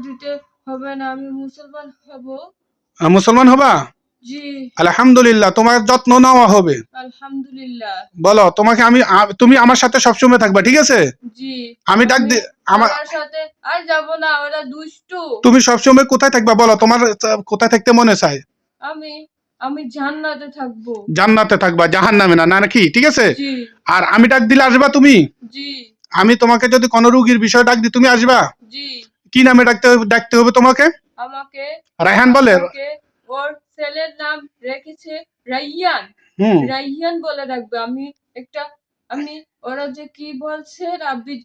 দিতে হবে না, আমি মুসলমান হব। মুসলমান হবা? জি। আলহামদুলিল্লাহ, তোমার যত্ন নেওয়া হবে। আলহামদুলিল্লাহ। বলো, তোমাকে তুমি আমার সাথে সবসময় থাকবা, ঠিক আছে? জি। আমি ডাক দি আমার ওর সাথে আর যাব না, ওরা দুষ্টু। তুমি সবসময় কোথায় থাকবা বলো, তোমার কোথায় থাকতে মনে চায়? আমি আমি জান্নাতে থাকবো। জান্নাতে থাকবা, জাহান্নামে না, নাকি? ঠিক আছে। জি। আর আমি ডাক দিলে আসবা তুমি? জি। আমি তোমাকে যদি কোনো রোগীর বিষয় ডাক দিই, তুমি আসবা? জি। কি নামে ডাকতে হবে তোমাকে? আমাকে রায়হান বলে। ওর ছেলের নাম রেখেছে রাইয়ান। রাইয়ান বলে ডাকবে। আমি ওরা যে কি বলছে, রাব্বি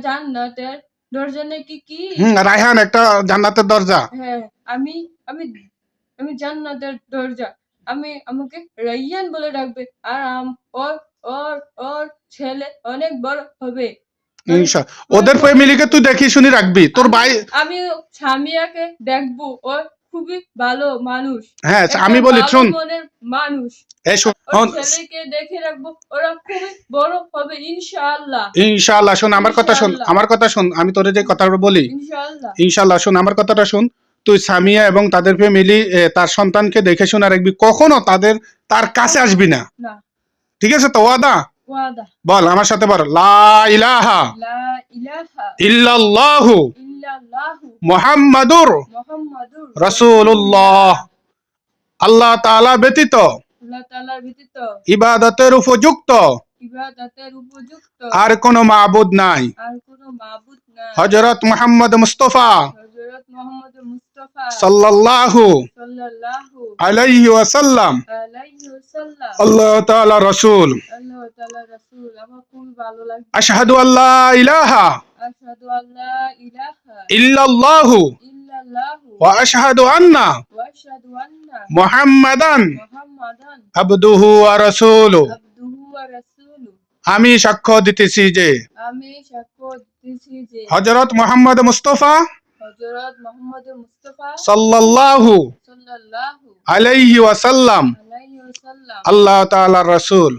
জান্নাতের দরজা নাকি কি? রায়হান একটা জান্নাতের দরজা। হ্যাঁ, আমি আমি আমি জান্নাতের দরজা। আমাকে রাইয়ান বলে ডাকবে। আর ওর ওর ওর ছেলে অনেক বড় হবে। ওদের ফ্যামিলিকে তুই দেখি শুনি রাখবি। তোর ভাই, আমি সামিয়াকে দেখবো, ও খুবই ভালো মানুষ। হ্যাঁ আমি বলি, শুন মানুষ। ওর ছেলেকে দেখে রাখবো, ওরা খুবই বড় হবে ইনশাআল্লাহ। ইনশাআল্লাহ। শোন আমার কথা, শোন আমার কথা, শোন আমি তোরে যে কথাটা বলি। ইনশাআল্লাহ। ইনশাআল্লাহ, শোন আমার কথাটা শোন। তুই সামিয়া এবং তাদের ফ্যামিলি, তার সন্তানকে দেখে শুনে রাখবি, কখনো তার কাছে আসবি না। ঠিক আছে তো? ওয়াদা? ওয়াদা। বল আমার সাথে, বল, লা ইলাহা ইল্লাল্লাহু মুহাম্মাদুর রাসূলুল্লাহ। আল্লাহ তাআলা ব্যতীত ইবাদতের উপযুক্ত আর কোনো মাবুদ নাই। হযরত মুহাম্মদ মুস্তাফা সাল্লাল্লাহু আলাইহি ওয়াসাল্লাম আল্লাহ তাআলা রাসূল। আশহাদু আল্লা ইলাহা ইল্লাল্লাহু ওয়া আশহাদু আন্না মুহাম্মাদান আবদুহু ওয়া রাসূলুহু। আমি সাক্ষ্য দিতেছি যে হযরত মুহাম্মদ মুস্তাফা সাল্লাল্লাহু আলাইহি ওয়াসাল্লাম আল্লাহ তাআলার রাসূল।